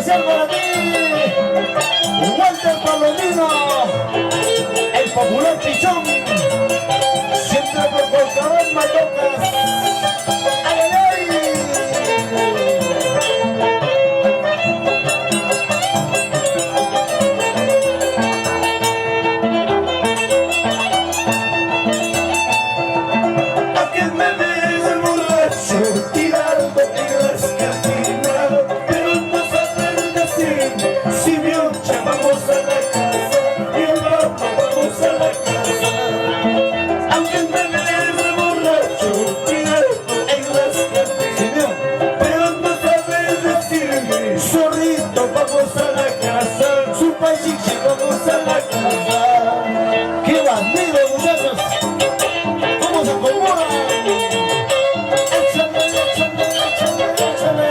especial para ti, Walter Palomino, el popular pichón, siempre proporcionador matocas. ¡Ay, ay, ay! ¿A quién me ves el borracho tirando en las cantinas? Pero no sabes decir si bien ya vamos a la casa y el rato vamos a la casa. Aunque me ves el borracho tirando en las cantinas, pero no sabes decir zorrito vamos a la casa, su pachiche vamos a la casa. ¡Qué bandido, muchachos! ¿Cómo se acomoda? ¡Échale, échale, échale, échale!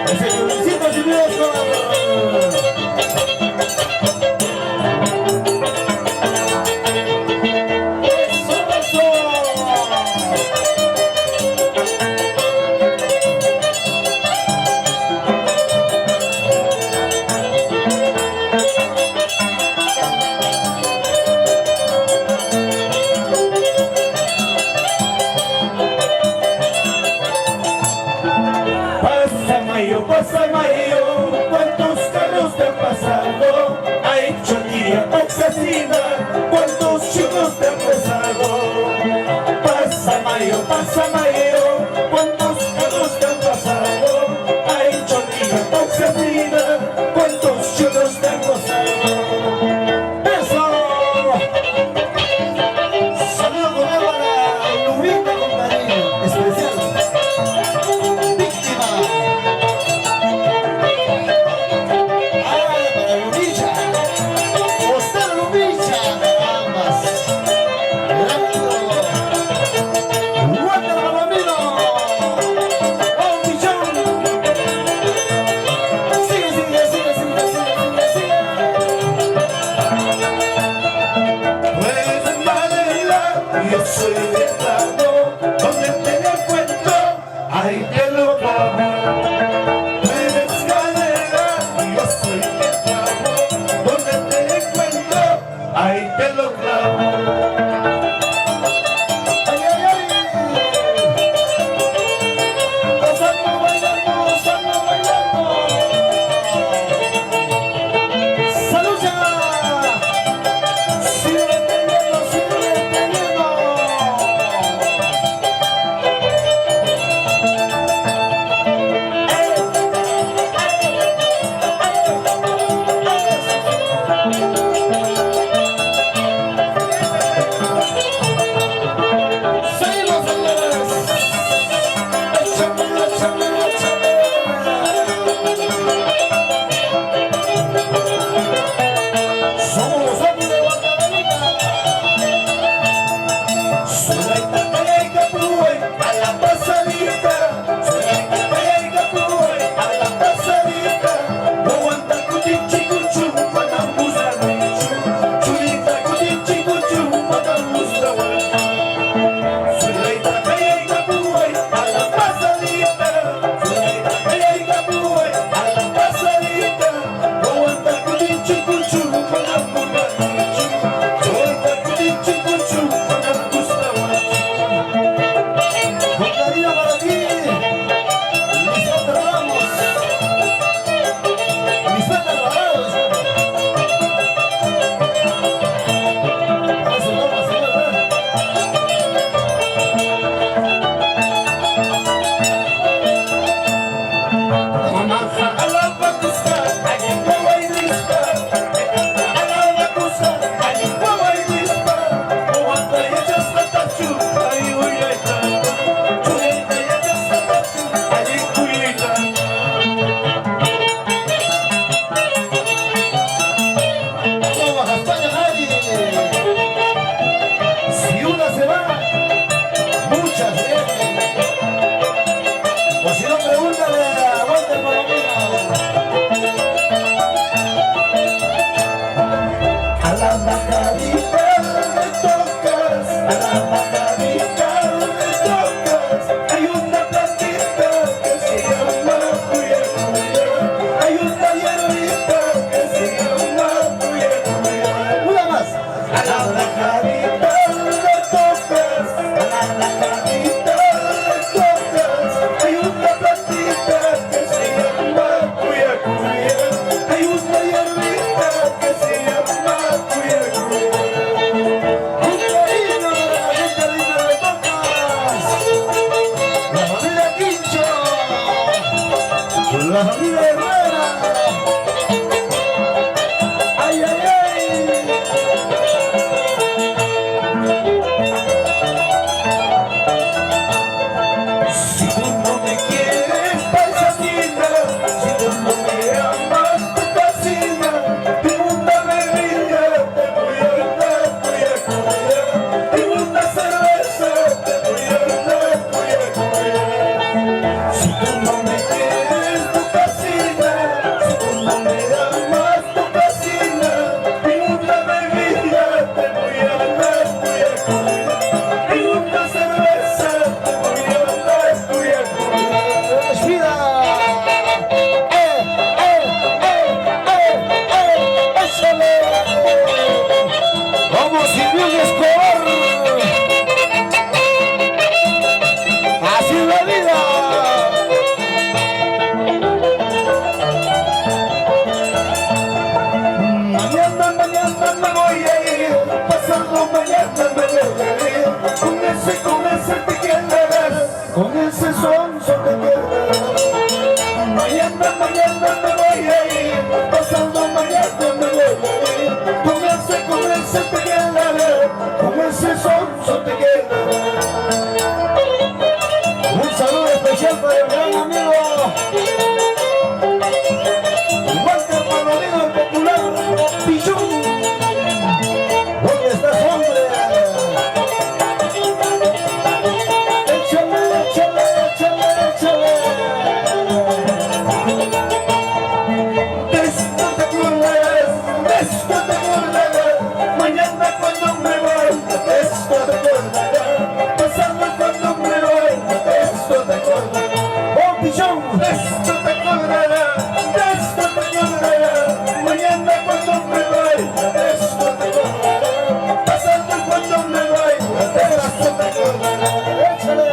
¡Ese Luisito Silvestre! ¡Eso, eso! Pasa Mayo, ¿cuántos carros te han pasado? Ha hecho tía asesina, ¿cuántos chicos te han besado? Pasa Mayo, ¿cuántos carros te han pasado? Ha hecho tía asesina, ¿cuántos chicos te han besado? ¡Eso! Saludo con la Lubita con cariño especial. Yo soy de Plano, donde te le cuento, ahí te lo clavo. Tú eres galera, yo soy de Plano, donde te le cuento, ahí te lo clavo. ¡Ay, ay, ay! Gozando, bailando, gozando, bailando. ¡Salud ya! bajadita le tocas, a la bajadita le tocas. Hay la familia Herrera. Ay, ay, ay. Si tú no me quieres, paisatina, si tú no me amas, tu casina, pregúntame vida, te voy a dar, voy a comer. Pregunta cerveza, te voy a dar, voy a comer. Si tú no me quieres, tu casina, si tú no me amas, tu casina, pregúntame vida, te voy a dar, voy a comer. Pregunta cerveza, te voy a dar, voy a comer. ¡Respira! ¡Échale! ¡Vamos, Silvio Escobar! ¡Así es la vida! Mañana me voy a ir, pasando mañana me voy a ir. Con ese te quedarás, con ese sonso te quedarás. Mañana me voy a ir, pasando mañana me voy a ir. Con ese te quedarás, con ese sonso te quedarás. Un saludo especial para el gran amigo Walter Palomino, el popular Pichón. ¿Dónde estás, hombre? Échale, échale, échale, échale. De esto te acordarás, mañana cuando me voy, de esto te acordarás, pasando cuando me voy, de esto te acordarás. ¡Oh, Pichón! De esto te acordarás, mañana cuando me voy, de esto te acordarás, pasando cuando me voy, de esto te acordarás. ¡Échale!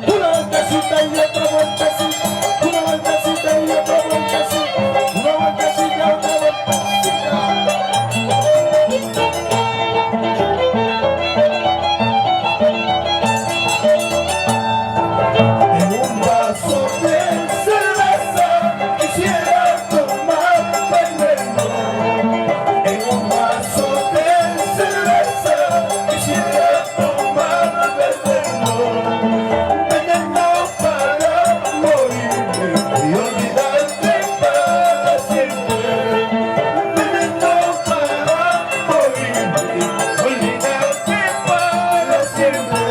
Una vueltecita y otra vueltecita, una vueltecita y otra vueltecita, una vueltecita y otra vueltecita. En un vaso de cerveza quisiera tomar veneno. En un vaso de cerveza quisiera tomar veneno. Veneno para morirme y olvidarte para siempre. Veneno para morirme y olvidarte para siempre.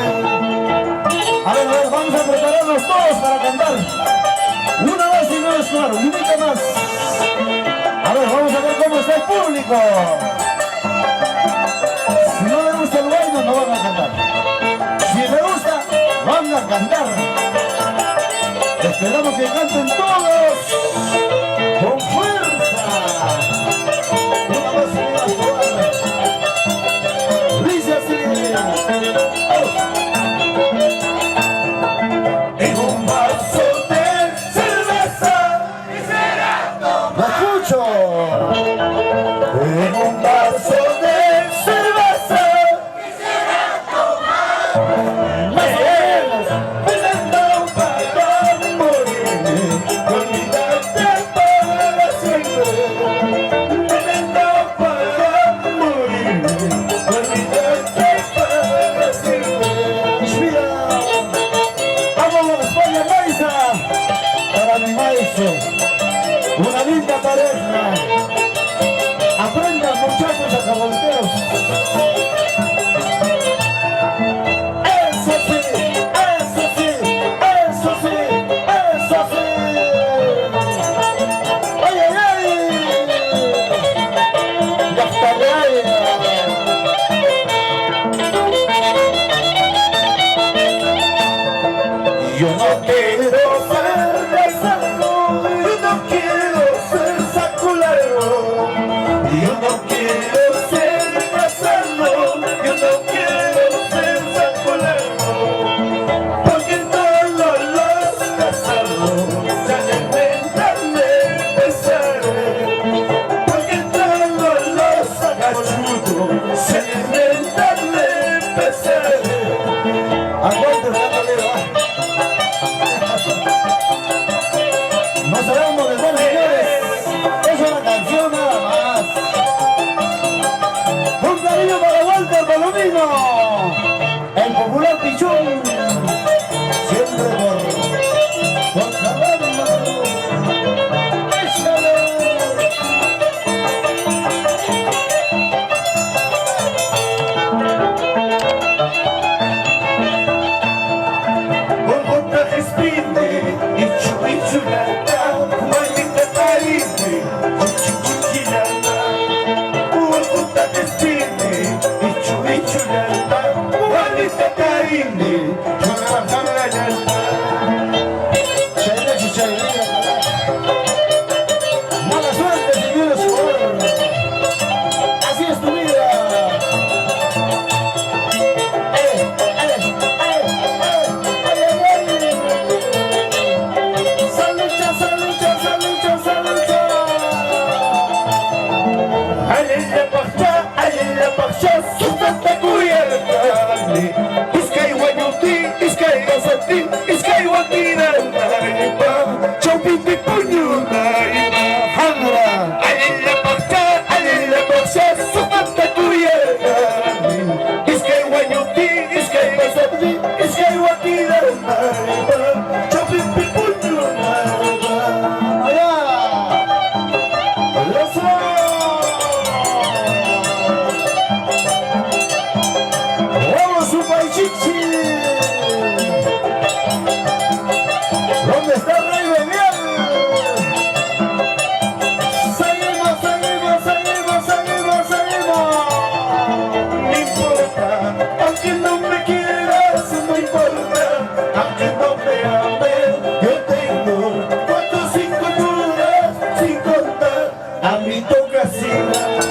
A ver, vamos a prepararnos todos para cantar. Una más y no es claro, un poquito más. A ver, vamos a ver cómo está el público. Si no le gusta el baile, no van a cantar. Si le gusta, van a cantar. Esperamos que canten todos con fuerza. Una más y no es claro. Dice así. En un vaso de cerveza quisiera tomar. ¡Lo escucho! En un vaso de cerveza quisiera tomar. Más o menos. Veneno para morirme, olvidarte para siempre. Veneno para morirme, olvidarte para siempre. Mira. Vamos a España, Maiza, para mi maestro, una linda pareja. Aprendan, muchachos, a caballeros. Eso sí, eso sí, eso sí, eso sí. ¡Ay, ay, ay! ¡Ya está bien! Yo no quiero ser besado, yo no quiero ser saculero, yo no quiero ser besado, yo no quiero ser saculero, porque todos los casados se alimentan de pesar, porque todos los casita